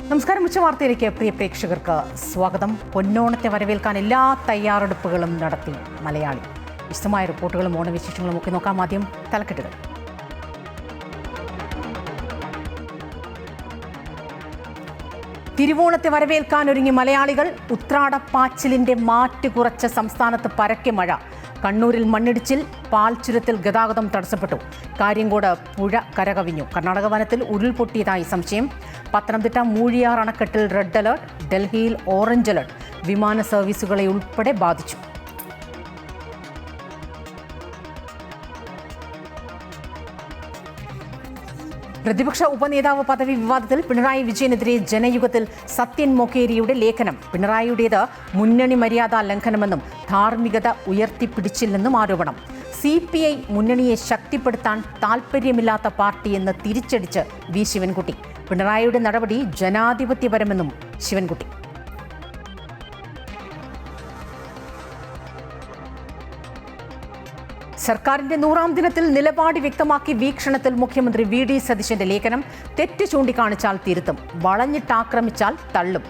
നമസ്കാരം. ഉച്ചവാർത്തയിലേക്ക് പ്രിയ പ്രേക്ഷകർക്ക് സ്വാഗതം. പൊന്നോണത്തെ വരവേൽക്കാൻ എല്ലാ തയ്യാറെടുപ്പുകളും നടത്തി മലയാളി. വിശദമായ റിപ്പോർട്ടുകളും ഓണവിശേഷങ്ങളും ഒക്കെ നോക്കാം. ആദ്യം തലക്കെട്ടുകൾ. തിരുവോണത്തെ വരവേൽക്കാൻ ഒരുങ്ങി മലയാളികൾ. ഉത്രാടപ്പാച്ചിലിന്റെ മാറ്റ് കുറച്ച സംസ്ഥാനത്ത് പരക്കെ മഴ. കണ്ണൂരിൽ മണ്ണിടിച്ചിൽ, പാൽച്ചുരത്തിൽ ഗതാഗതം തടസ്സപ്പെട്ടു. കാര്യങ്കോട് പുഴ കരകവിഞ്ഞു. കർണാടക വനത്തിൽ ഉരുൾപൊട്ടിയതായി സംശയം. പത്തനംതിട്ട മൂഴിയാർ അണക്കെട്ടിൽ റെഡ് അലർട്ട്. ഡൽഹിയിൽ ഓറഞ്ച് അലർട്ട്. വിമാന സർവീസുകളെ ഉൾപ്പെടെ ബാധിച്ചു. പ്രതിപക്ഷ ഉപനേതാവ് പദവി വിവാദത്തിൽ പിണറായി വിജയനെതിരെ ജനയുഗത്തിൽ സത്യൻ മൊക്കേരിയുടെ ലേഖനം. പിണറായിയുടേത് മുന്നണി മര്യാദാ ലംഘനമെന്നും ധാർമ്മികത ഉയർത്തിപ്പിടിച്ചില്ലെന്നും ആരോപണം. CPI മുന്നണിയെ ശക്തിപ്പെടുത്താൻ താൽപ്പര്യമില്ലാത്ത പാർട്ടിയെന്ന് തിരിച്ചടിച്ച് വി ശിവൻകുട്ടി. പിണറായിയുടെ നടപടി ജനാധിപത്യപരമെന്നും ശിവൻകുട്ടി. സർക്കാരിന്റെ 100ാം ദിനത്തിൽ നിലപാട് വ്യക്തമാക്കി വീക്ഷണത്തിൽ മുഖ്യമന്ത്രി VD സതീശന്റെ ലേഖനം. തെറ്റ് ചൂണ്ടിക്കാണിച്ചാൽ തിരുത്തും, വളഞ്ഞിട്ടാക്രമിച്ചാൽ തള്ളും.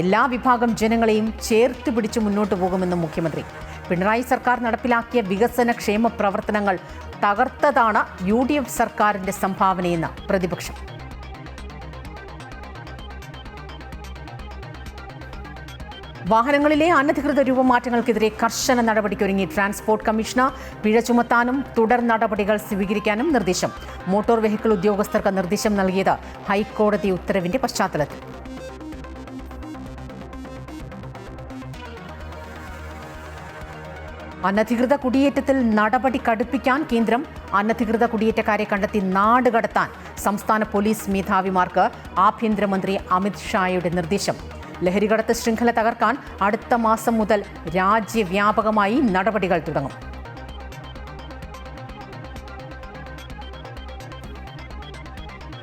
എല്ലാ വിഭാഗം ജനങ്ങളെയും ചേർത്ത് പിടിച്ച് മുന്നോട്ടു പോകുമെന്നും മുഖ്യമന്ത്രി. പിണറായി സർക്കാർ നടപ്പിലാക്കിയ വികസന ക്ഷേമ പ്രവർത്തനങ്ങൾ തകർത്തതാണ് UDF സർക്കാരിന്റെ സംഭാവനയെന്ന് പ്രതിപക്ഷം. വാഹനങ്ങളിലെ അനധികൃത രൂപമാറ്റങ്ങൾക്കെതിരെ കർശന നടപടിക്കൊരുങ്ങി ട്രാൻസ്പോർട്ട് കമ്മീഷണർ. പിഴ ചുമത്താനും തുടർ നടപടികൾ സ്വീകരിക്കാനും നിർദ്ദേശം. മോട്ടോർ വെഹിക്കിൾ ഉദ്യോഗസ്ഥർക്ക് നിർദ്ദേശം നൽകിയത് ഹൈക്കോടതി ഉത്തരവിന്റെ പശ്ചാത്തലത്തിൽ. അനധികൃത കുടിയേറ്റത്തിൽ നടപടി കടുപ്പിക്കാൻ കേന്ദ്രം. അനധികൃത കുടിയേറ്റക്കാരെ കണ്ടെത്തി നാട് കടത്താൻ സംസ്ഥാന പോലീസ് മേധാവിമാർക്ക് ആഭ്യന്തരമന്ത്രി അമിത് ഷായുടെ നിർദ്ദേശം. ലഹരികടത്ത് ശൃംഖല തകർക്കാൻ അടുത്ത മാസം മുതൽ രാജ്യവ്യാപകമായി നടപടികൾ തുടങ്ങും.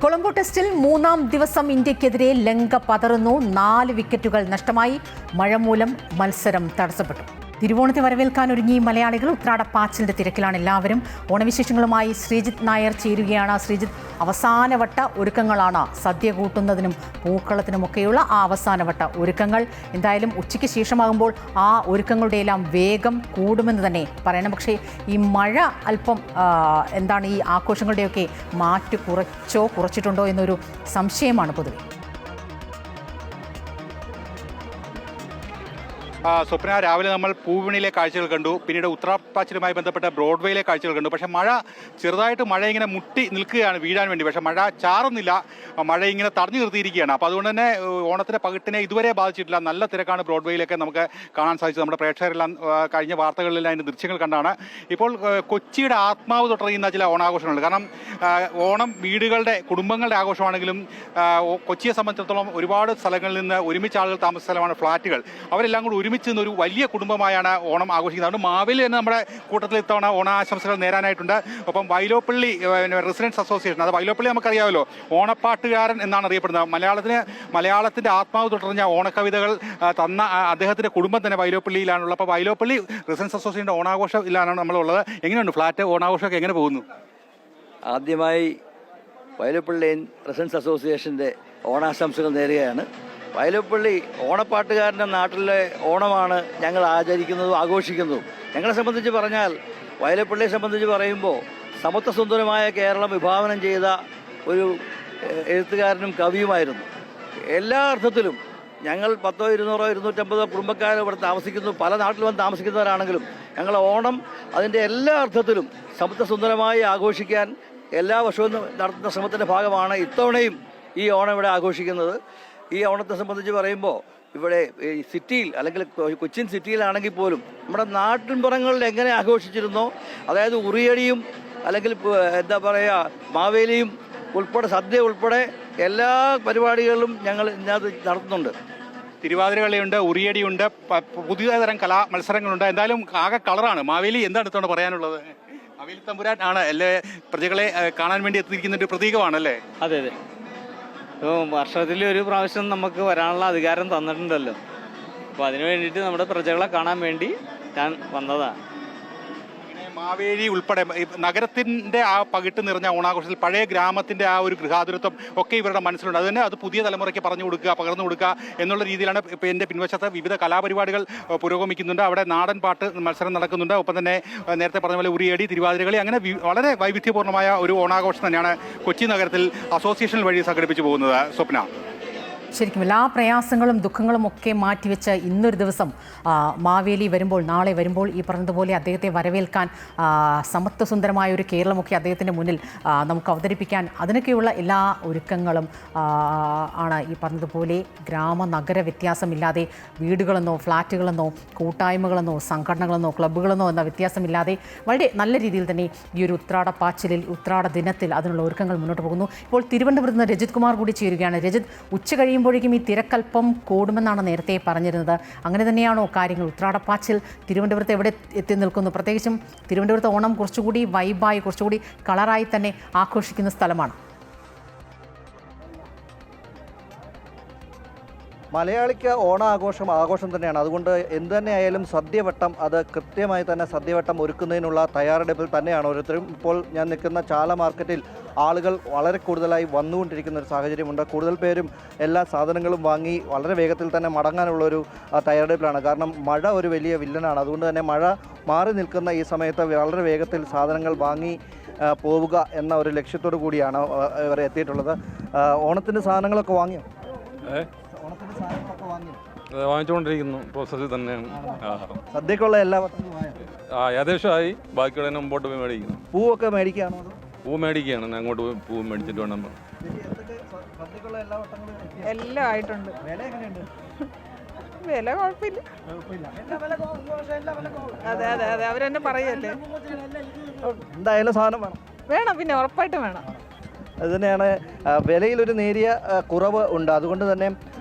കൊളംബോ ടെസ്റ്റിൽ 3ാം ദിവസം ഇന്ത്യക്കെതിരെ ലങ്ക പതറുന്നു. 4 വിക്കറ്റുകൾ നഷ്ടമായി. മഴ മൂലം മത്സരം തടസ്സപ്പെട്ടു. തിരുവോണത്തെ വരവേൽക്കാൻ ഒരുങ്ങി മലയാളികൾ. ഉത്രാടപ്പാച്ചിലിന്റെ തിരക്കിലാണ് എല്ലാവരും. ഓണവിശേഷങ്ങളുമായി ശ്രീജിത്ത് നായർ ചേരുകയാണ്. ശ്രീജിത്ത്, അവസാനവട്ട ഒരുക്കങ്ങളാണ്. സദ്യ കൂട്ടുന്നതിനും പൂക്കളത്തിനുമൊക്കെയുള്ള ആ അവസാനവട്ട ഒരുക്കങ്ങൾ. എന്തായാലും ഉച്ചയ്ക്ക് ശേഷമാകുമ്പോൾ ആ ഒരുക്കങ്ങളുടെ എല്ലാം വേഗം കൂടുമെന്ന് തന്നെ പറയണം. പക്ഷേ ഈ മഴ അല്പം എന്താണ് ഈ ആഘോഷങ്ങളുടെയൊക്കെ മാറ്റ് കുറച്ചിട്ടുണ്ടോ എന്നൊരു സംശയമാണ് പൊതുവെ. സ്വപ്ന, രാവിലെ നമ്മൾ പൂവിണിയിലെ കാഴ്ചകൾ കണ്ടു. പിന്നീട് ഉത്രാടപ്പാച്ചിലുമായി ബന്ധപ്പെട്ട ബ്രോഡ്വേയിലെ കാഴ്ചകൾ കണ്ടു. പക്ഷേ ചെറുതായിട്ട് മഴ ഇങ്ങനെ മുട്ടി നിൽക്കുകയാണ് വീഴാൻ വേണ്ടി. പക്ഷേ മഴ ചാറുന്നില്ല, മഴ ഇങ്ങനെ തടഞ്ഞു നിർത്തിയിരിക്കുകയാണ്. അപ്പോൾ അതുകൊണ്ട് തന്നെ ഓണത്തിൻ്റെ പകിട്ടിനെ ഇതുവരെ ബാധിച്ചിട്ടില്ല. നല്ല തിരക്കാണ് ബ്രോഡ്വേയിലൊക്കെ നമുക്ക് കാണാൻ സാധിച്ചത്. നമ്മുടെ പ്രേക്ഷകരെല്ലാം കഴിഞ്ഞ വാർത്തകളിലെല്ലാം അതിൻ്റെ ദൃശ്യങ്ങൾ കണ്ടാണ്. ഇപ്പോൾ കൊച്ചിയുടെ ആത്മാവ് തൊട്ടറിയുന്ന ചില ഓണാഘോഷങ്ങളുണ്ട്. കാരണം ഓണം വീടുകളുടെ കുടുംബങ്ങളുടെ ആഘോഷമാണെങ്കിലും കൊച്ചിയെ സംബന്ധിച്ചിടത്തോളം ഒരുപാട് സ്ഥലങ്ങളിൽ നിന്ന് ഒരുമിച്ച് ആളുകൾ താമസ സ്ഥലമാണ് ഫ്ലാറ്റുകൾ. അവരെല്ലാം കൂടി ഒരുമിച്ച് ഒരു വലിയ കുടുംബമായാണ് ഓണം ആഘോഷിക്കുന്നത്. അതുകൊണ്ട് മാവേലി തന്നെ നമ്മുടെ കൂട്ടത്തിൽ ഇത്തവണ ഓണാശംസകൾ നേരാനായിട്ടുണ്ട്. ഒപ്പം വൈലോപ്പള്ളി റെസിഡൻസ് അസോസിയേഷൻ, അത് വൈലോപ്പള്ളി നമുക്കറിയാമല്ലോ, ഓണപ്പാട്ടുകാരൻ എന്നാണ് അറിയപ്പെടുന്നത്. മലയാളത്തിന്റെ ആത്മാവ് തുടർന്ന ഓണക്കവിതകൾ തന്ന അദ്ദേഹത്തിന്റെ കുടുംബം തന്നെ വൈലോപ്പള്ളിയിലാണുള്ളത്. അപ്പോൾ വൈലോപ്പള്ളി റെസിഡൻസ് അസോസിയേഷൻ്റെ ഓണാഘോഷത്തിലാണ് നമ്മളുള്ളത്. എങ്ങനെയുണ്ട് ഫ്ലാറ്റ് ഓണാഘോഷമൊക്കെ എങ്ങനെ പോകുന്നു? ആദ്യമായി വൈലോപ്പള്ളി റെസിഡൻസ് അസോസിയേഷൻ്റെ ഓണാശംസകൾ നേരുകയാണ്. വയലപ്പള്ളി ഓണപ്പാട്ടുകാരൻ്റെ നാട്ടിലെ ഓണമാണ് ഞങ്ങൾ ആചരിക്കുന്നതും ആഘോഷിക്കുന്നതും. ഞങ്ങളെ സംബന്ധിച്ച് പറഞ്ഞാൽ, വയലപ്പള്ളിയെ സംബന്ധിച്ച് പറയുമ്പോൾ സമത്വസുന്ദരമായ കേരളം വിഭാവനം ചെയ്ത ഒരു എഴുത്തുകാരനും കവിയുമായിരുന്നു. എല്ലാ അർത്ഥത്തിലും ഞങ്ങൾ 100, 200, 250 കുടുംബക്കാർ ഇവിടെ താമസിക്കുന്നു. പല നാട്ടിൽ വന്ന് താമസിക്കുന്നവരാണെങ്കിലും ഞങ്ങൾ ഓണം അതിൻ്റെ എല്ലാ അർത്ഥത്തിലും സമത്വസുന്ദരമായി ആഘോഷിക്കാൻ എല്ലാ വർഷവും നടത്തുന്ന ശ്രമത്തിൻ്റെ ഭാഗമാണ് ഇത്തവണയും ഈ ഓണം ഇവിടെ ആഘോഷിക്കുന്നത്. ഈ ഓണത്തെ സംബന്ധിച്ച് പറയുമ്പോൾ ഇവിടെ ഈ സിറ്റിയിൽ, അല്ലെങ്കിൽ കൊച്ചിൻ സിറ്റിയിലാണെങ്കിൽ പോലും നമ്മുടെ നാട്ടിൻപുറങ്ങളിൽ എങ്ങനെ ആഘോഷിച്ചിരുന്നോ, അതായത് ഉറിയടിയും അല്ലെങ്കിൽ എന്താ പറയുക മാവേലിയും ഉൾപ്പെടെ സദ്യ ഉൾപ്പെടെ എല്ലാ പരിപാടികളിലും ഞങ്ങൾ ഇതിനകത്ത് നടത്തുന്നുണ്ട്. തിരുവാതിരകളിയുണ്ട്, ഉറിയടിയുണ്ട്, പുതിയ തരം കലാ മത്സരങ്ങളുണ്ട്. എന്തായാലും ആകെ കളറാണ്. മാവേലി എന്താണ് ഇത്തവണ പറയാനുള്ളത്? മാവേലി തമ്പുരാൻ ആണ് എല്ലാ പ്രജകളെ കാണാൻ വേണ്ടി എത്തിയിരിക്കുന്ന ഒരു പ്രതീകമാണല്ലേ? അതെ അതെ. വർഷത്തിൽ ഒരു പ്രാവശ്യം നമുക്ക് വരാനുള്ള അധികാരം തന്നിട്ടുണ്ടല്ലോ. അപ്പോൾ അതിനു വേണ്ടിയിട്ട് നമ്മുടെ പ്രജകളെ കാണാൻ വേണ്ടി ഞാൻ വന്നതാണ്. മാവേലി ഉൾപ്പെടെ നഗരത്തിൻ്റെ ആ പകിട്ട് നിറഞ്ഞ ഓണാഘോഷത്തിൽ പഴയ ഗ്രാമത്തിൻ്റെ ആ ഒരു ഗൃഹാതുരത്വം ഒക്കെ ഇവരുടെ മനസ്സിലുണ്ട്. അതുതന്നെ അത് പുതിയ തലമുറയ്ക്ക് പറഞ്ഞു കൊടുക്കുക, പകർന്നു കൊടുക്കുക എന്നുള്ള രീതിയിലാണ് ഇപ്പോൾ എൻ്റെ പിൻവശത്ത് വിവിധ കലാപരിപാടികൾ പുരോഗമിക്കുന്നുണ്ട്. അവിടെ നാടൻ പാട്ട് മത്സരം നടക്കുന്നുണ്ട്. ഒപ്പം തന്നെ നേരത്തെ പറഞ്ഞ പോലെ ഉറിയടി, തിരുവാതിരകളി, അങ്ങനെ വളരെ വൈവിധ്യപൂർണ്ണമായ ഒരു ഓണാഘോഷം തന്നെയാണ് കൊച്ചി നഗരത്തിൽ അസോസിയേഷൻ വഴി സംഘടിപ്പിച്ചു പോകുന്നത്. സ്വപ്ന, ശരിക്കും എല്ലാ പ്രയാസങ്ങളും ദുഃഖങ്ങളും ഒക്കെ മാറ്റിവെച്ച് ഇന്നൊരു ദിവസം മാവേലി വരുമ്പോൾ, നാളെ വരുമ്പോൾ ഈ പറഞ്ഞതുപോലെ അദ്ദേഹത്തെ വരവേൽക്കാൻ സമത്വസുന്ദരമായ ഒരു കേരളമൊക്കെ അദ്ദേഹത്തിൻ്റെ മുന്നിൽ നമുക്ക് അവതരിപ്പിക്കാൻ അതിനൊക്കെയുള്ള എല്ലാ ഒരുക്കങ്ങളും ആണ്. ഈ പറഞ്ഞതുപോലെ നഗര വ്യത്യാസമില്ലാതെ വീടുകളെന്നോ ഫ്ലാറ്റുകളെന്നോ കൂട്ടായ്മകളെന്നോ സംഘടനകളെന്നോ ക്ലബ്ബുകളെന്നോ എന്ന വ്യത്യാസമില്ലാതെ വളരെ നല്ല രീതിയിൽ തന്നെ ഈ ഒരു ഉത്രാടപ്പാച്ചിലിൽ, ഉത്രാട ദിനത്തിൽ അതിനുള്ള ഒരുക്കങ്ങൾ മുന്നോട്ട് പോകുന്നു. ഇപ്പോൾ തിരുവനന്തപുരത്ത് നിന്ന് രജിത് കുമാർ കൂടി ചേരുകയാണ്. രജിത്, ഉച്ച കഴിയുമ്പോഴേക്കും ഈ തിരക്കൽപ്പം കൂടുമെന്നാണ് നേരത്തെ പറഞ്ഞിരുന്നത്. അങ്ങനെ തന്നെയാണോ കാര്യങ്ങൾ? ഉത്രാടപ്പാച്ചിൽ തിരുവനന്തപുരത്ത് എവിടെ എത്തി നിൽക്കുന്നു? പ്രത്യേകിച്ചും തിരുവനന്തപുരത്ത് ഓണം കുറച്ചുകൂടി വൈബായി, കുറച്ചുകൂടി കളറായി തന്നെ ആഘോഷിക്കുന്ന സ്ഥലമാണ്. മലയാളിക്ക് ആഘോഷം തന്നെയാണ്. അതുകൊണ്ട് എന്തു തന്നെയായാലും സദ്യവട്ടം, അത് കൃത്യമായി തന്നെ സദ്യവട്ടം ഒരുക്കുന്നതിനുള്ള തയ്യാറെടുപ്പിൽ തന്നെയാണ് ഓരോരുത്തരും. ഇപ്പോൾ ഞാൻ നിൽക്കുന്ന ചാല മാർക്കറ്റിൽ ആളുകൾ വളരെ കൂടുതലായി വന്നുകൊണ്ടിരിക്കുന്ന ഒരു സാഹചര്യമുണ്ട്. കൂടുതൽ പേരും എല്ലാ സാധനങ്ങളും വാങ്ങി വളരെ വേഗത്തിൽ തന്നെ മടങ്ങാനുള്ളൊരു തയ്യാറെടുപ്പിലാണ്. കാരണം മഴ ഒരു വലിയ വില്ലനാണ്. അതുകൊണ്ട് തന്നെ മഴ മാറി നിൽക്കുന്ന ഈ സമയത്ത് വളരെ വേഗത്തിൽ സാധനങ്ങൾ വാങ്ങി പോവുക എന്ന ഒരു ലക്ഷ്യത്തോടു കൂടിയാണ് ഇവർ എത്തിയിട്ടുള്ളത്. ഓണത്തിൻ്റെ സാധനങ്ങളൊക്കെ വാങ്ങിയോ? വാങ്ങിച്ചുകൊണ്ടിരിക്കുന്നു, പ്രോസസ്സിൽ തന്നെയാണ്. സദ്യക്കുള്ള എല്ലാ ഏകദേശമായി, ബാക്കിയുള്ള മുമ്പോട്ട് പോയി മേടിക്കുന്നു. പൂവൊക്കെ മേടിക്കുകയാണോ? പൂ മേടിക്കുകയാണ്, അങ്ങോട്ട് പോയി പൂ മേടിച്ചിട്ട് വേണം. എല്ലാം ആയിട്ടുണ്ട്. വില കുഴപ്പമില്ല. അതെ അതെ അതെ, അവരെന്നെ പറയല്ലേ. എന്തായാലും സാധനം വേണം. വേണം, പിന്നെ ഉറപ്പായിട്ടും വേണം. അത് തന്നെയാണ്. വിലയിലൊരു നേരിയ കുറവ് ഉണ്ട്. അതുകൊണ്ട് തന്നെ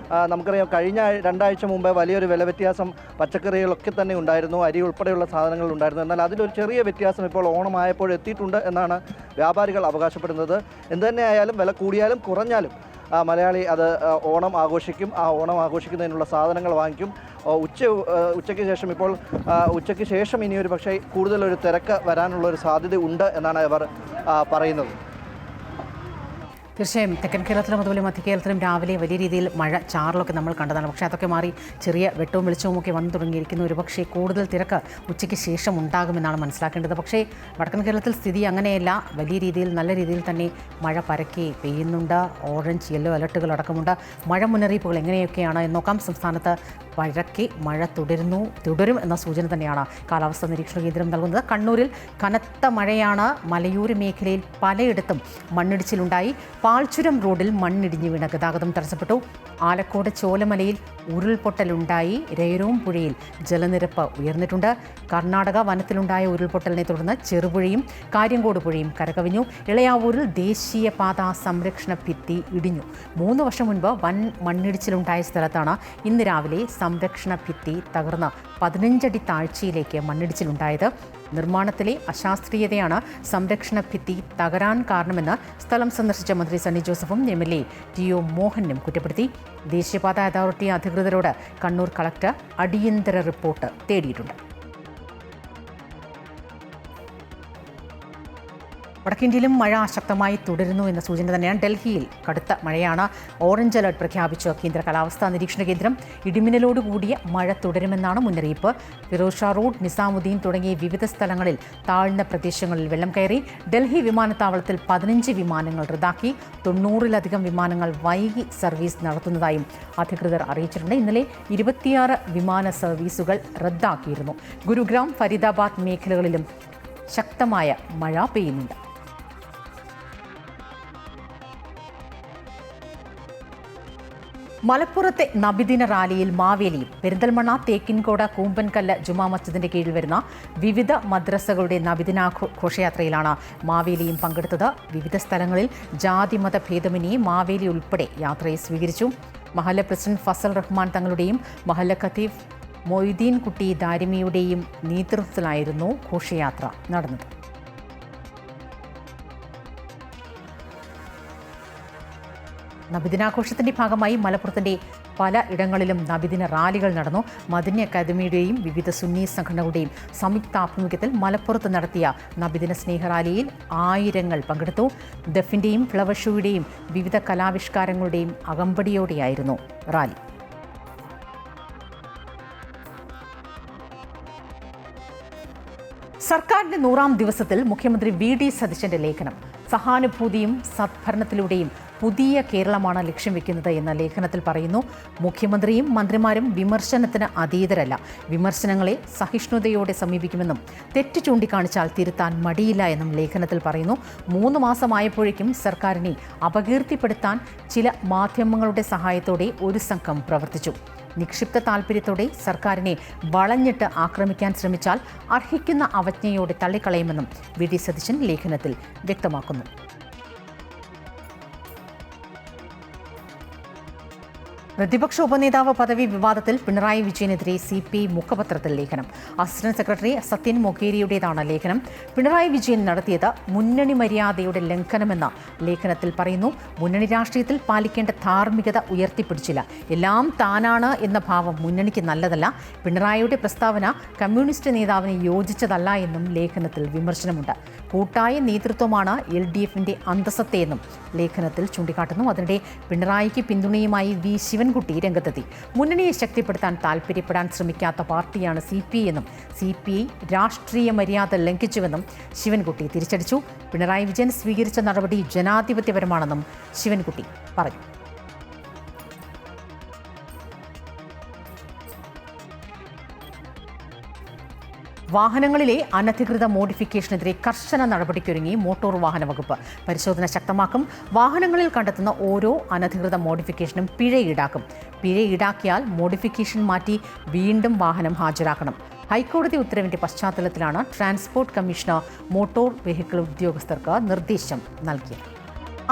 നമുക്കറിയാം, കഴിഞ്ഞ 2 ആഴ്ച മുമ്പ് വലിയൊരു വില വ്യത്യാസം പച്ചക്കറികളൊക്കെ തന്നെ ഉണ്ടായിരുന്നു, അരി ഉൾപ്പെടെയുള്ള സാധനങ്ങൾ ഉണ്ടായിരുന്നു. എന്നാൽ അതിലൊരു ചെറിയ വ്യത്യാസം ഇപ്പോൾ ഓണമായപ്പോൾ എത്തിയിട്ടുണ്ട് എന്നാണ് വ്യാപാരികൾ അവകാശപ്പെടുന്നത്. എന്തുതന്നെ ആയാലും വില കൂടിയാലും കുറഞ്ഞാലും മലയാളി അത് ഓണം ആഘോഷിക്കും. ആ ഓണം ആഘോഷിക്കുന്നതിനുള്ള സാധനങ്ങൾ വാങ്ങിക്കും. ഉച്ചയ്ക്ക് ശേഷം ഉച്ചയ്ക്ക് ശേഷം ഇനിയൊരു പക്ഷേ കൂടുതലൊരു തിരക്ക് വരാനുള്ളൊരു സാധ്യത ഉണ്ട് എന്നാണ് ഇവർ പറയുന്നത്. തീർച്ചയായും തെക്കൻ കേരളത്തിലും അതുപോലെ മധ്യ കേരളത്തിലും രാവിലെ വലിയ രീതിയിൽ മഴ ചാറലൊക്കെ നമ്മൾ കണ്ടതാണ്. പക്ഷേ അതൊക്കെ മാറി ചെറിയ വെട്ടവും വെളിച്ചവും ഒക്കെ വന്നു തുടങ്ങിയിരിക്കുന്നു. ഒരു പക്ഷേ കൂടുതൽ തിരക്ക് ഉച്ചയ്ക്ക് ശേഷം ഉണ്ടാകുമെന്നാണ് മനസ്സിലാക്കേണ്ടത്. പക്ഷേ വടക്കൻ കേരളത്തിൽ സ്ഥിതി അങ്ങനെയല്ല. വലിയ രീതിയിൽ നല്ല രീതിയിൽ തന്നെ മഴ പരക്കെ പെയ്യുന്നുണ്ട്. ഓറഞ്ച്, യെല്ലോ അലർട്ടുകൾ അടക്കമുണ്ട്. മഴ മുന്നറിയിപ്പുകൾ എങ്ങനെയൊക്കെയാണ് എന്ന് നോക്കാം. സംസ്ഥാനത്ത് പഴക്കെ മഴ തുടരും എന്ന സൂചന തന്നെയാണ് കാലാവസ്ഥാ നിരീക്ഷണ കേന്ദ്രം നൽകുന്നത്. കണ്ണൂരിൽ കനത്ത മഴയാണ്. മലയോര മേഖലയിൽ പലയിടത്തും മണ്ണിടിച്ചിലുണ്ടായി. പാൽച്ചുരം റോഡിൽ മണ്ണിടിഞ്ഞു വീണ ഗതാഗതം തടസ്സപ്പെട്ടു. ആലക്കോട് ചോലമലയിൽ ഉരുൾപൊട്ടലുണ്ടായി. രേരൂം പുഴയിൽ ജലനിരപ്പ് ഉയർന്നിട്ടുണ്ട്. കർണാടക വനത്തിലുണ്ടായ ഉരുൾപൊട്ടലിനെ തുടർന്ന് ചെറുപുഴയും കാര്യങ്കോട് പുഴയും കരകവിഞ്ഞു. ഇളയാവൂരിൽ ദേശീയപാത സംരക്ഷണ ഭിത്തി ഇടിഞ്ഞു. 3 വർഷം മുൻപ് വൻ മണ്ണിടിച്ചിലുണ്ടായ സ്ഥലത്താണ് ഇന്ന് രാവിലെ സംരക്ഷണ ഭിത്തി തകർന്ന് 15 അടി താഴ്ചയിലേക്ക് മണ്ണിടിച്ചിലുണ്ടായത്. നിർമ്മാണത്തിലെ അശാസ്ത്രീയതയാണ് സംരക്ഷണ ഭിത്തി തകരാൻ കാരണമെന്ന് സ്ഥലം സന്ദർശിച്ച മന്ത്രി സണ്ണി ജോസഫും MLA TO മോഹനും കുറ്റപ്പെടുത്തി. ദേശീയപാത അതോറിറ്റി അധികൃതരോട് കണ്ണൂർ കളക്ടർ അടിയന്തര റിപ്പോർട്ട് തേടിയിട്ടുണ്ട്. വടക്കേന്ത്യയിലും മഴ ശക്തമായി തുടരുന്നു എന്ന സൂചന തന്നെയാണ്. ഡൽഹിയിൽ കടുത്ത മഴയാണ്. ഓറഞ്ച് അലർട്ട് പ്രഖ്യാപിച്ച കേന്ദ്ര കാലാവസ്ഥാ നിരീക്ഷണ കേന്ദ്രം. ഇടിമിന്നലോട് കൂടിയ മഴ തുടരുമെന്നാണ് മുന്നറിയിപ്പ്. ഫിറോസ് ഷാ റോഡ്, നിസാമുദ്ദീൻ തുടങ്ങിയ വിവിധ സ്ഥലങ്ങളിൽ താഴ്ന്ന പ്രദേശങ്ങളിൽ വെള്ളം കയറി. ഡൽഹി വിമാനത്താവളത്തിൽ 15 വിമാനങ്ങൾ റദ്ദാക്കി. 90-ലധികം വിമാനങ്ങൾ വൈകി സർവീസ് നടത്തുന്നതായും അധികൃതർ അറിയിച്ചിട്ടുണ്ട്. ഇന്നലെ 26 വിമാന സർവീസുകൾ റദ്ദാക്കിയിരുന്നു. ഗുരുഗ്രാം, ഫരീദാബാദ് മേഖലകളിലും ശക്തമായ മഴ പെയ്യുന്നുണ്ട്. മലപ്പുറത്തെ നബിദിന റാലിയിൽ മാവേലിയും. പെരിന്തൽമണ്ണ, തേക്കിൻകോട്, കൂമ്പൻകല്ല് ജുമാ മസ്ജിദിന്റെ കീഴിൽ വരുന്ന വിവിധ മദ്രസകളുടെ നബിദിനാഘോഷയാത്രയിലാണ് മാവേലിയും പങ്കെടുത്തത്. വിവിധ സ്ഥലങ്ങളിൽ ജാതിമത ഭേദമന്യേ മാവേലി ഉൾപ്പെടെ യാത്രയെ സ്വീകരിച്ചു. മഹല്ല പ്രസിഡന്റ് ഫസൽ റഹ്മാൻ തങ്ങളുടെയും മഹല്ല ഖത്തീഫ് മൊയ്തീൻ കുട്ടി ദാരിമിയുടെയും നേതൃത്വത്തിലായിരുന്നു ഘോഷയാത്ര നടന്നത്. നബിദിനാഘോഷത്തിന്റെ ഭാഗമായി മലപ്പുറത്തിന്റെ പല ഇടങ്ങളിലും നബിദിന റാലികൾ നടന്നു. മദനി അക്കാദമിയുടെയും വിവിധ സുന്നി സംഘടനകളുടെയും സംയുക്താഭിമുഖ്യത്തിൽ മലപ്പുറത്ത് നടത്തിയ നബിദിന സ്നേഹറാലിയിൽ ആയിരങ്ങൾ പങ്കെടുത്തു. ദഫിന്റെയും ഫ്ലവർ ഷോയുടെയും വിവിധ കലാവിഷ്കാരങ്ങളുടെയും അകമ്പടിയോടെയായിരുന്നു റാലി. സർക്കാരിന്റെ 100ാം ദിവസത്തിൽ മുഖ്യമന്ത്രി VD സതീശന്റെ ലേഖനം. സഹാനുഭൂതിയും സദ്ഭരണത്തിലൂടെയും പുതിയ കേരളമാണ് ലക്ഷ്യം വെക്കുന്നത് എന്ന ലേഖനത്തിൽ പറയുന്നു. മുഖ്യമന്ത്രിയും മന്ത്രിമാരും വിമർശനത്തിന് അതീതരല്ല. വിമർശനങ്ങളെ സഹിഷ്ണുതയോടെ സമീപിക്കുമെന്നും തെറ്റ് ചൂണ്ടിക്കാണിച്ചാൽ തിരുത്താൻ മടിയില്ല എന്നും ലേഖനത്തിൽ പറയുന്നു. 3 മാസമായപ്പോഴേക്കും സർക്കാരിനെ അപകീർത്തിപ്പെടുത്താൻ ചില മാധ്യമങ്ങളുടെ സഹായത്തോടെ ഒരു സംഘം പ്രവർത്തിച്ചു. നിക്ഷിപ്ത താൽപര്യത്തോടെ സർക്കാരിനെ വളഞ്ഞിട്ട് ആക്രമിക്കാൻ ശ്രമിച്ചാൽ അർഹിക്കുന്ന അവജ്ഞയോടെ തള്ളിക്കളയുമെന്നും VD സതീശൻ ലേഖനത്തിൽ വ്യക്തമാക്കുന്നു. പ്രതിപക്ഷ ഉപനേതാവ് പദവി വിവാദത്തിൽ പിണറായി വിജയനെതിരെ CPI മുഖപത്രത്തിൽ ലേഖനം. അസിസ്റ്റന്റ് സെക്രട്ടറി സത്യൻ മൊകേരിയുടേതാണ് ലേഖനം. പിണറായി വിജയൻ നടത്തിയത് മുന്നണി മര്യാദയുടെ ലംഘനമെന്ന ലേഖനത്തിൽ പറയുന്നു. മുന്നണി രാഷ്ട്രീയത്തിൽ പാലിക്കേണ്ട ധാർമ്മികത ഉയർത്തിപ്പിടിച്ചില്ല. എല്ലാം താനാണ് എന്ന ഭാവം മുന്നണിക്ക് നല്ലതല്ല. പിണറായിയുടെ പ്രസ്താവന കമ്മ്യൂണിസ്റ്റ് നേതാവിന് യോജിച്ചതല്ല എന്നും ലേഖനത്തിൽ വിമർശനമുണ്ട്. കൂട്ടായ നേതൃത്വമാണ് LDFന്റെ അന്തസ്സത്തെയെന്നും ലേഖനത്തിൽ ചൂണ്ടിക്കാട്ടുന്നു. അതിനിടെ പിണറായിക്ക് പിന്തുണയുമായി V ശിവൻകുട്ടി രംഗത്തെത്തി. മുന്നണിയെ ശക്തിപ്പെടുത്താൻ താൽപര്യപ്പെടാൻ ശ്രമിക്കാത്ത പാർട്ടിയാണ് CPI എന്നും CPI രാഷ്ട്രീയ മര്യാദ ലംഘിച്ചുവെന്നും ശിവൻകുട്ടി തിരിച്ചടിച്ചു. പിണറായി വിജയൻ സ്വീകരിച്ച നടപടി ജനാധിപത്യപരമാണെന്നും ശിവൻകുട്ടി പറഞ്ഞു. വാഹനങ്ങളിലെ അനധികൃത മോഡിഫിക്കേഷനെതിരെ കർശന നടപടിക്കൊരുങ്ങി മോട്ടോർ വാഹന വകുപ്പ്. പരിശോധന ശക്തമാക്കും. വാഹനങ്ങളിൽ കണ്ടെത്തുന്ന ഓരോ അനധികൃത മോഡിഫിക്കേഷനും പിഴ ഈടാക്കും. പിഴ ഈടാക്കിയാൽ മോഡിഫിക്കേഷൻ മാറ്റി വീണ്ടും വാഹനം ഹാജരാക്കണം. ഹൈക്കോടതി ഉത്തരവിന്റെ പശ്ചാത്തലത്തിലാണ് ട്രാൻസ്പോർട്ട് കമ്മീഷണർ മോട്ടോർ വെഹിക്കിൾ ഉദ്യോഗസ്ഥർക്ക് നിർദ്ദേശം നൽകിയത്.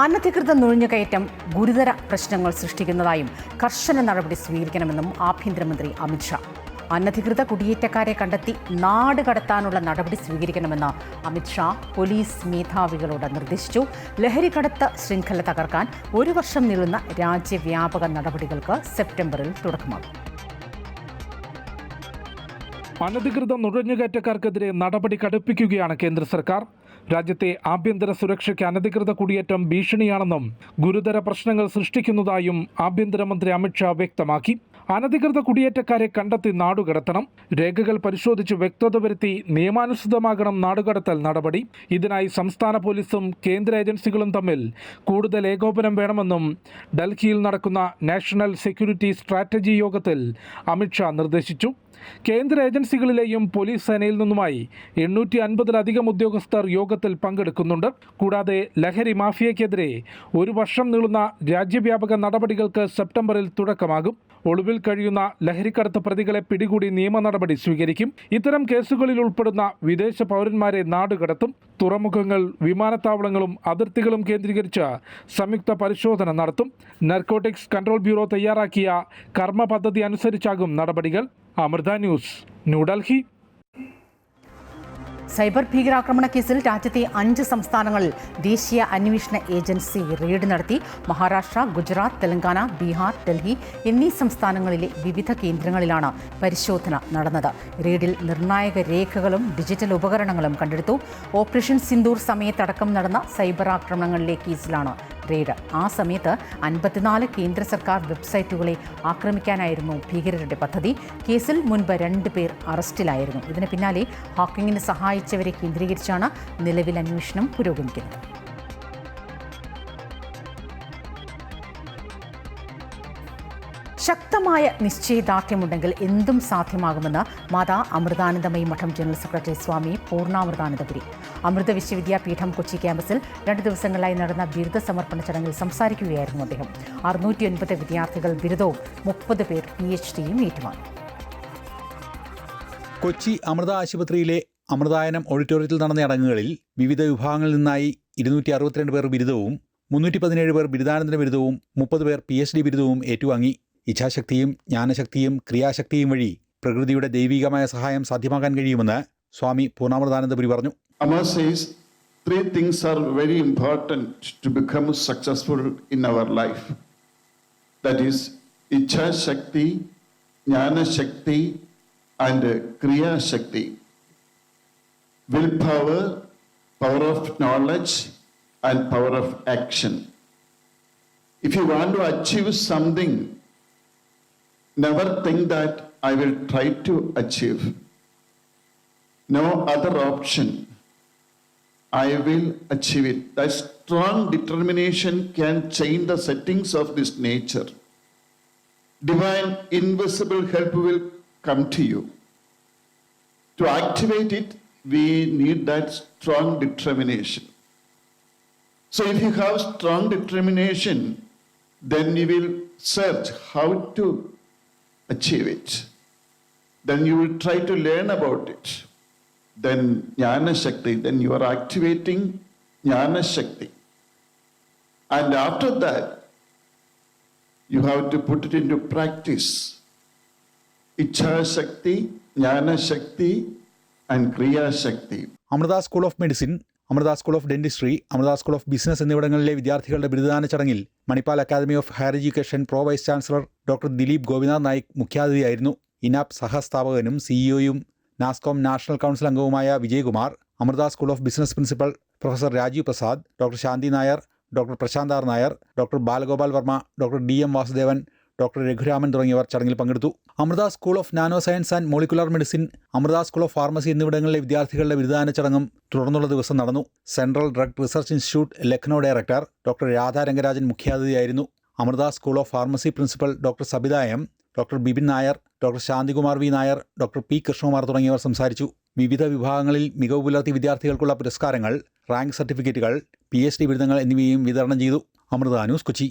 അനധികൃത നുഴഞ്ഞുകയറ്റം ഗുരുതര പ്രശ്നങ്ങൾ സൃഷ്ടിക്കുന്നതായും കർശന നടപടി സ്വീകരിക്കണമെന്നും ആഭ്യന്തരമന്ത്രി അമിത്ഷാ. അനധികൃത കുടിയേറ്റക്കാരെ കണ്ടെത്തി നാട് കടത്താനുള്ള നടപടി സ്വീകരിക്കണമെന്ന് അമിത്ഷാ പോലീസ് മേധാവികളോട് നിർദ്ദേശിച്ചു. ലഹരിക്കടത്ത് ശൃംഖല തകർക്കാൻ 1 വർഷം നീളുന്ന രാജ്യവ്യാപക നടപടികൾക്ക് സെപ്റ്റംബറിൽ തുടക്കമാകും. അനധികൃത നുഴഞ്ഞുകയറ്റക്കാർക്കെതിരെ നടപടി കടുപ്പിക്കുകയാണ് കേന്ദ്ര സർക്കാർ. രാജ്യത്തെ ആഭ്യന്തര സുരക്ഷയ്ക്ക് അനധികൃത കുടിയേറ്റം ഭീഷണിയാണെന്നും ഗുരുതര പ്രശ്നങ്ങൾ സൃഷ്ടിക്കുന്നതായും ആഭ്യന്തരമന്ത്രി അമിത്ഷാ വ്യക്തമാക്കി. അനധികൃത കുടിയേറ്റക്കാരെ കണ്ടെത്തി നാടുകടത്തണം. രേഖകൾ പരിശോധിച്ച് വ്യക്തത വരുത്തി നിയമാനുസൃതമാകണം നാടുകടത്തൽ നടപടി. ഇതിനായി സംസ്ഥാന പോലീസും കേന്ദ്ര ഏജൻസികളും തമ്മിൽ കൂടുതൽ ഏകോപനം വേണമെന്നും ഡൽഹിയിൽ നടക്കുന്ന നാഷണൽ സെക്യൂരിറ്റി സ്ട്രാറ്റജി യോഗത്തിൽ അമിത്ഷാ നിർദ്ദേശിച്ചു. കേന്ദ്ര ഏജൻസികളിലെയും പോലീസ് സേനയിൽ നിന്നുമായി 850-ലധികം ഉദ്യോഗസ്ഥർ യോഗത്തിൽ പങ്കെടുക്കുന്നുണ്ട്. കൂടാതെ ലഹരി മാഫിയയ്ക്കെതിരെ 1 വർഷം നീളുന്ന രാജ്യവ്യാപക നടപടികൾക്ക് സെപ്റ്റംബറിൽ തുടക്കമാകും. ഒളിവിൽ കഴിയുന്ന ലഹരിക്കടത്ത് പ്രതികളെ പിടികൂടി നിയമ നടപടി സ്വീകരിക്കും. ഇത്തരം കേസുകളിൽ ഉൾപ്പെടുന്ന വിദേശ പൗരന്മാരെ നാടുകടത്തും. തുറമുഖങ്ങൾ, വിമാനത്താവളങ്ങളും അതിർത്തികളും കേന്ദ്രീകരിച്ച് സംയുക്ത പരിശോധന നടത്തും. നാർക്കോട്ടിക്സ് കൺട്രോൾ ബ്യൂറോ തയ്യാറാക്കിയ കർമ്മ പദ്ധതി അനുസരിച്ചാകും നടപടികൾ. അമൃത ന്യൂസ്, ന്യൂഡൽഹി. സൈബർ ഭീകരാക്രമണ കേസിൽ രാജ്യത്തെ 5 സംസ്ഥാനങ്ങളിൽ ദേശീയ അന്വേഷണ ഏജൻസി റെയ്ഡ് നടത്തി. മഹാരാഷ്ട്ര, ഗുജറാത്ത്, തെലങ്കാന, ബീഹാർ, ഡൽഹി എന്നീ സംസ്ഥാനങ്ങളിലെ വിവിധ കേന്ദ്രങ്ങളിലാണ് പരിശോധന നടന്നത്. റെയ്ഡിൽ നിർണായക രേഖകളും ഡിജിറ്റൽ ഉപകരണങ്ങളും കണ്ടെടുത്തു. ഓപ്പറേഷൻ സിന്ദൂർ സമയത്തടക്കം നടന്ന സൈബർ ആക്രമണങ്ങളിലെ കേസിലാണ് റെയ്ഡ്. ആ സമയത്ത് 54 കേന്ദ്ര സർക്കാർ വെബ്സൈറ്റുകളെ ആക്രമിക്കാനായിരുന്നു ഭീകരരുടെ പദ്ധതി. കേസിൽ മുൻപ് 2 പേർ അറസ്റ്റിലായിരുന്നു. ഇതിന് പിന്നാലെ ഹാക്കിങ്ങിന് സഹായിച്ചവരെ കേന്ദ്രീകരിച്ചാണ് നിലവിൽ അന്വേഷണം പുരോഗമിക്കുന്നത്. ശക്തമായ നിശ്ചയദാർഢ്യമുണ്ടെങ്കിൽ എന്തും സാധ്യമാകുമെന്ന് മാതാ അമൃതാനന്ദമയി മഠം ജനറൽ സെക്രട്ടറി സ്വാമി പൂർണ്ണാമൃതാനന്ദപുരി. അമൃത വിശ്വവിദ്യാപീഠം കൊച്ചി ക്യാമ്പസിൽ 2 ദിവസങ്ങളിലായി നടന്ന ബിരുദ സമർപ്പണ ചടങ്ങിൽ സംസാരിക്കുകയായിരുന്നു അദ്ദേഹം. 609 വിദ്യാർത്ഥികൾ ബിരുദവും 30 പേർ PhDയും ഏറ്റുവാങ്ങി. കൊച്ചി അമൃത ആശുപത്രിയിലെ അമൃതായനം ഓഡിറ്റോറിയത്തിൽ നടന്ന ചടങ്ങുകളിൽ വിവിധ വിഭാഗങ്ങളിൽ നിന്നായി 262 പേർ ബിരുദവും 317 പേർ ബിരുദാനന്തര ബിരുദവും 30 പേർ PhD ബിരുദവും ഏറ്റുവാങ്ങി. ഇച്ഛാശക്തിയും ജ്ഞാനശക്തിയും ക്രിയാശക്തിയും വഴി പ്രകൃതിയുടെ ദൈവികമായ സഹായം സാധ്യമാക്കാൻ കഴിയുമെന്ന് സ്വാമി പൂർണ്ണാമൃതാനന്ദപുരി പറഞ്ഞു. Amma says 3 things are very important to become successful in our life. that is Icha Shakti, Jnana Shakti and Kriya Shakti. Willpower, power of knowledge and power of action. If you want to achieve something, never think that I will try to achieve. No other option. I will achieve it. That strong determination can change the settings of this nature. Divine invisible help will come to you. To activate it, we need that strong determination. So if you have strong determination, then you will search how to achieve it. Then you will try to learn about it. Then Jnana Shakti, then you are activating Jnana Shakti. And after that, you have to put it into practice. Icha Shakti, Jnana Shakti and Kriya Shakti. Amrita school of medicine, Amrita school of dentistry, Amrita school of business എന്നിവിടങ്ങളിലെ വിദ്യാർത്ഥികളുടെ ബിരുദദാന ചടങ്ങിൽ Manipal academy of higher education pro vice chancellor doctor Dileep Gopinath Naik മുഖ്യാതിഥിയായിരുന്നു. InApp സഹസ്ഥാപകനും സിഇഒയും NASSCOM national council അംഗവുമായ Vijayakumar, Amrita school of business principal professor Rajeev Prasad, doctor Shanti Nair, doctor Prashant R Nair, doctor Balagopal Varma, doctor DM Vasudevan, doctor Raghuraman തുടങ്ങിയവർ ചടങ്ങിൽ പങ്കെടുത്തു. Amrita school of nano science and molecular medicine, Amrita school of pharmacy എന്നിവിടങ്ങളിലെ വിദ്യാർത്ഥികളുടെ ബിരുദദാന ചടങ്ങും തുടർന്നുള്ള ദിവസം നടന്നു. Central drug research institute Lucknow director doctor Radha Rangarajan മുഖ്യാതിഥിയായിരുന്നു. Amrita school of pharmacy principal doctor Sabitha M, doctor Bipin Nair, doctor Shantikumar V Nair, doctor P Krishnakumar തുടങ്ങിയവർ സംസാരിച്ചു. വിവിധ വിഭാഗങ്ങളിൽ മികവ് പുലർത്തിയ വിദ്യാർത്ഥികൾക്കുള്ള പുരസ്കാരങ്ങൾ, റാങ്ക് സർട്ടിഫിക്കറ്റുകൾ, PhD ബിരുദങ്ങൾ എന്നിവയും വിതരണം ചെയ്തു. അമൃത ന്യൂസ്, കൊച്ചി.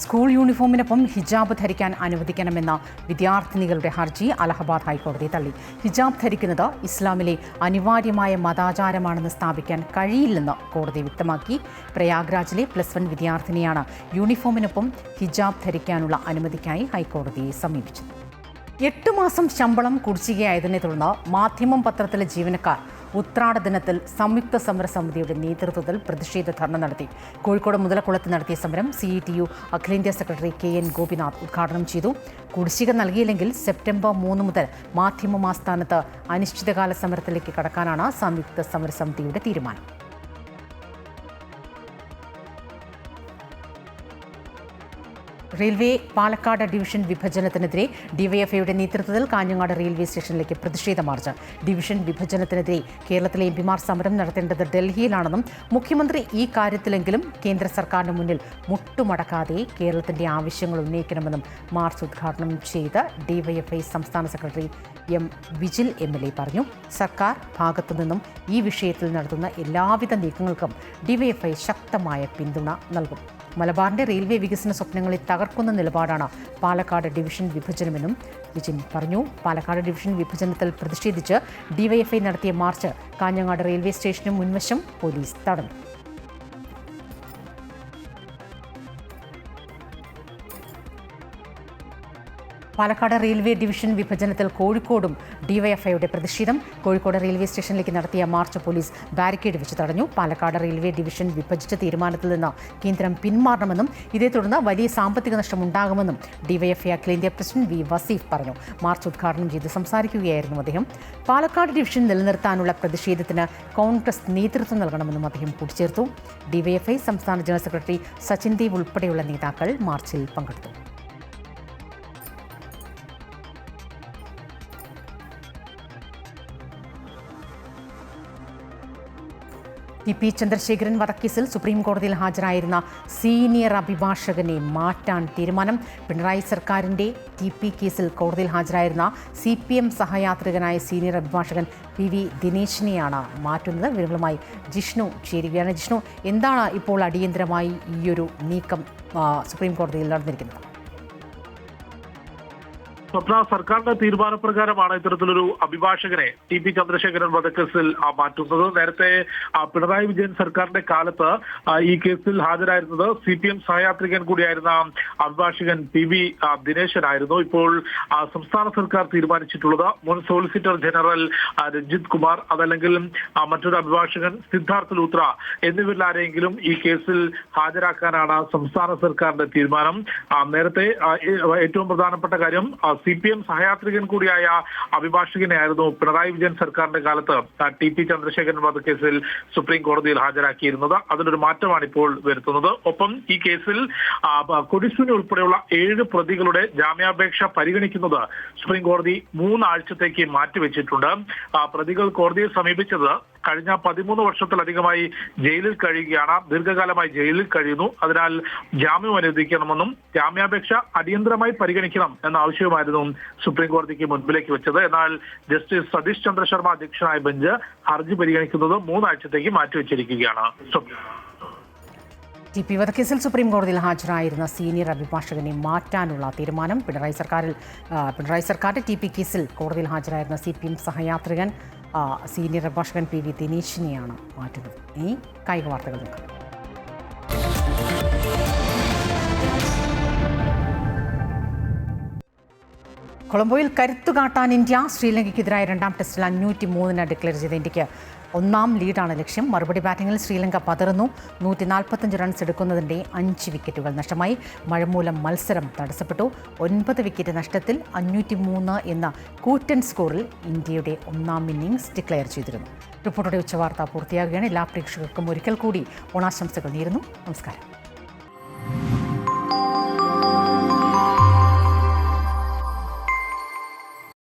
സ്കൂൾ യൂണിഫോമിനൊപ്പം ഹിജാബ് ധരിക്കാൻ അനുവദിക്കണമെന്ന വിദ്യാർത്ഥിനികളുടെ ഹർജി അലഹബാദ് ഹൈക്കോടതി തള്ളി. ഹിജാബ് ധരിക്കുന്നത് ഇസ്ലാമിലെ അനിവാര്യമായ മതാചാരമാണെന്ന് സ്ഥാപിക്കാൻ കഴിയില്ലെന്ന് കോടതി വ്യക്തമാക്കി. പ്രയാഗ്രാജിലെ +1 വിദ്യാർത്ഥിനിയാണ് യൂണിഫോമിനൊപ്പം ഹിജാബ് ധരിക്കാനുള്ള അനുമതിക്കായി ഹൈക്കോടതിയെ സമീപിച്ചത്. 8 മാസം ശമ്പളം കുടിശ്ശികയായതിനെ തുടർന്ന് മാധ്യമം പത്രത്തിലെ ജീവനക്കാർ ഉത്രാട ദിനത്തിൽ സംയുക്ത സമരസമിതിയുടെ നേതൃത്വത്തിൽ പ്രതിഷേധ ധർണ നടത്തി. കോഴിക്കോട് മുതലക്കുളത്ത് നടത്തിയ സമരം CETU അഖിലേന്ത്യാ സെക്രട്ടറി KN ഗോപിനാഥ് ഉദ്ഘാടനം ചെയ്തു. കുടിശ്ശിക നൽകിയില്ലെങ്കിൽ സെപ്റ്റംബർ 3 മുതൽ മാധ്യമം ആസ്ഥാനത്ത് അനിശ്ചിതകാല സമരത്തിലേക്ക് കടക്കാനാണ് സംയുക്ത സമരസമിതിയുടെ തീരുമാനം. റെയിൽവേ പാലക്കാട് ഡിവിഷൻ വിഭജനത്തിനെതിരെ ഡിവൈഎഫ്ഐയുടെ നേതൃത്വത്തിൽ കാഞ്ഞങ്ങാട് റെയിൽവേ സ്റ്റേഷനിലേക്ക് പ്രതിഷേധ മാർച്ച്. ഡിവിഷൻ വിഭജനത്തിനെതിരെ കേരളത്തിലെ MPമാർ സമരം നടത്തേണ്ടത് ഡൽഹിയിലാണെന്നും മുഖ്യമന്ത്രി ഈ കാര്യത്തിലെങ്കിലും കേന്ദ്ര സർക്കാരിന് മുന്നിൽ മുട്ടുമടക്കാതെ കേരളത്തിന്റെ ആവശ്യങ്ങൾ ഉന്നയിക്കണമെന്നും മാർച്ച് ഉദ്ഘാടനം ചെയ്ത് ഡിവൈഎഫ്ഐ സംസ്ഥാന സെക്രട്ടറി M വിജിൽ MLA പറഞ്ഞു. സർക്കാർ ഭാഗത്തുനിന്നും ഈ വിഷയത്തിൽ നടത്തുന്ന എല്ലാവിധ നീക്കങ്ങൾക്കും ഡിവൈഎഫ്ഐ ശക്തമായ പിന്തുണ നൽകും. മലബാറിന്റെ റെയിൽവേ വികസന സ്വപ്നങ്ങളെ തകർക്കുന്ന നിലപാടാണ് പാലക്കാട് ഡിവിഷൻ വിഭജനമെന്നും വിജിൻ പറഞ്ഞു. പാലക്കാട് ഡിവിഷൻ വിഭജനത്തിൽ പ്രതിഷേധിച്ച് ഡിവൈഎഫ്ഐ നടത്തിയ മാർച്ച് കാഞ്ഞങ്ങാട് റെയിൽവേ സ്റ്റേഷന് മുൻവശം പോലീസ് തടഞ്ഞു. പാലക്കാട് റെയിൽവേ ഡിവിഷൻ വിഭജനത്തിൽ കോഴിക്കോടും ഡിവൈഎഫ്ഐയുടെ പ്രതിഷേധം. കോഴിക്കോട് റെയിൽവേ സ്റ്റേഷനിലേക്ക് നടത്തിയ മാർച്ച് പോലീസ് ബാരിക്കേഡ് വെച്ച് തടഞ്ഞു. പാലക്കാട് റെയിൽവേ ഡിവിഷൻ വിഭജിച്ച തീരുമാനത്തിൽ നിന്ന് കേന്ദ്രം പിന്മാറണമെന്നും ഇതേ തുടർന്ന് വലിയ സാമ്പത്തിക നഷ്ടം ഉണ്ടാകുമെന്നും ഡിവൈഎഫ്ഐ അഖിലേന്ത്യാ പ്രസിഡന്റ് V വസീഫ് പറഞ്ഞു. മാർച്ച് ഉദ്ഘാടനം ചെയ്ത് സംസാരിക്കുകയായിരുന്നു അദ്ദേഹം. പാലക്കാട് ഡിവിഷൻ നിലനിർത്താനുള്ള പ്രതിഷേധത്തിന് കോൺഗ്രസ് നേതൃത്വം നൽകണമെന്നും അദ്ദേഹം കൂട്ടിച്ചേർത്തു. ഡിവൈഎഫ്ഐ സംസ്ഥാന ജനറൽ സെക്രട്ടറി സച്ചിൻ ദേവ് ഉൾപ്പെടെയുള്ള നേതാക്കൾ മാർച്ചിൽ പങ്കെടുത്തു. TP ചന്ദ്രശേഖരൻ വധക്കേസിൽ സുപ്രീം കോടതിയിൽ ഹാജരായിരുന്ന സീനിയർ അഭിഭാഷകനെ മാറ്റാൻ തീരുമാനം. പിണറായി സർക്കാരിൻ്റെ TP കേസിൽ കോടതിയിൽ ഹാജരായിരുന്ന CPM സഹയാത്രികനായ സീനിയർ അഭിഭാഷകൻ PV ദിനേശിനെയാണ് മാറ്റുന്നത്. വിവരങ്ങളുമായി ജിഷ്ണു ചേരുകയാണ്. ജിഷ്ണു, എന്താണ് ഇപ്പോൾ അടിയന്തരമായി ഈയൊരു നീക്കം സുപ്രീം കോടതിയിൽ നടന്നിരിക്കുന്നത്? സ്വപ്ന, സർക്കാരിന്റെ തീരുമാനപ്രകാരമാണ് ഇത്തരത്തിലൊരു അഭിഭാഷകനെ ടി പി ചന്ദ്രശേഖരൻ വധക്കേസിൽ മാറ്റുന്നത്. നേരത്തെ പിണറായി വിജയൻ സർക്കാരിന്റെ കാലത്ത് ഈ കേസിൽ ഹാജരായിരുന്നത് CPM സഹയാത്രികൻ കൂടിയായിരുന്ന അഭിഭാഷകൻ PV ദിനേശനായിരുന്നു. ഇപ്പോൾ സംസ്ഥാന സർക്കാർ തീരുമാനിച്ചിട്ടുള്ളത് മുൻ സോളിസിറ്റർ ജനറൽ രഞ്ജിത് കുമാർ, അതല്ലെങ്കിൽ മറ്റൊരു അഭിഭാഷകൻ സിദ്ധാർത്ഥ് ലൂത്ര എന്നിവരിൽ ആരെങ്കിലും ഈ കേസിൽ ഹാജരാക്കാനാണ് സംസ്ഥാന സർക്കാരിന്റെ തീരുമാനം. നേരത്തെ ഏറ്റവും പ്രധാനപ്പെട്ട കാര്യം CPM സഹയാത്രികൻ കൂടിയായ അഭിഭാഷകനെയായിരുന്നു പിണറായി വിജയൻ സർക്കാരിന്റെ കാലത്ത് TP ചന്ദ്രശേഖരൻ വധക്കേസിൽ സുപ്രീം കോടതിയിൽ ഹാജരാക്കിയിരുന്നത്. അതിലൊരു മാറ്റമാണ് ഇപ്പോൾ വരുത്തുന്നത്. ഒപ്പം ഈ കേസിൽ കൊടിസുനി ഉൾപ്പെടെയുള്ള 7 പ്രതികളുടെ ജാമ്യാപേക്ഷ പരിഗണിക്കുന്നത് സുപ്രീം കോടതി 3 ആഴ്ചത്തേക്ക് മാറ്റിവെച്ചിട്ടുണ്ട്. പ്രതികൾ കോടതിയെ സമീപിച്ചത് കഴിഞ്ഞ 13 വർഷത്തിലധികമായി ജയിലിൽ കഴിയുകയാണ്, ദീർഘകാലമായി ജയിലിൽ കഴിയുന്നു. അതിനാൽ ജാമ്യം അനുവദിക്കണമെന്നും ജാമ്യാപേക്ഷ അടിയന്തരമായി പരിഗണിക്കണം എന്ന ആവശ്യവുമായിരുന്നു സുപ്രീം കോടതിക്ക് മുൻപിലേക്ക് വെച്ചത്. എന്നാൽ ജസ്റ്റിസ് സതീഷ് ചന്ദ്ര ശർമ്മ അധ്യക്ഷനായ ബെഞ്ച് ഹർജി പരിഗണിക്കുന്നത് 3 ആഴ്ചത്തേക്ക് മാറ്റിവെച്ചിരിക്കുകയാണ്. TP വധക്കേസിൽ സുപ്രീം കോടതിയിൽ ഹാജരായിരുന്ന സീനിയർ അഭിഭാഷകനെ മാറ്റാനുള്ള തീരുമാനം പിണറായി സർക്കാരിന്റെ TP കേസിൽ കോടതിയിൽ ഹാജരായിരുന്ന CPM സഹയാത്രികൻ സീനിയർ അഭിഭാഷകൻ PV ദിനേശിനെയാണ് മാറ്റുന്നത്. ഈ കായിക വാർത്തകൾ നോക്കാം. കൊളംബോയിൽ കരുത്തുകാട്ടാൻ ഇന്ത്യ. ശ്രീലങ്കയ്ക്കെതിരായ 2ാം ടെസ്റ്റിൽ 503 ഡിക്ലെയർ ചെയ്ത ഇന്ത്യക്ക് 1ാം ലീഡാണ് ലക്ഷ്യം. മറുപടി ബാറ്റിംഗിൽ ശ്രീലങ്ക പതറുന്നു. 145 റൺസ് എടുക്കുന്നതിൻ്റെ 5 വിക്കറ്റുകൾ നഷ്ടമായി. മഴ മൂലം മത്സരം തടസ്സപ്പെട്ടു. 9 വിക്കറ്റ് നഷ്ടത്തിൽ 503 എന്ന കൂറ്റൻ സ്കോറിൽ ഇന്ത്യയുടെ 1ാം ഇന്നിംഗ്സ് ഡിക്ലെയർ ചെയ്തിരുന്നു. റിപ്പോർട്ടറുടെ ഉച്ചവാർത്ത പൂർത്തിയാകുകയാണ്. എല്ലാ പ്രേക്ഷകർക്കും ഒരിക്കൽ കൂടി ഓണാശംസകൾ നേരുന്നു. നമസ്കാരം.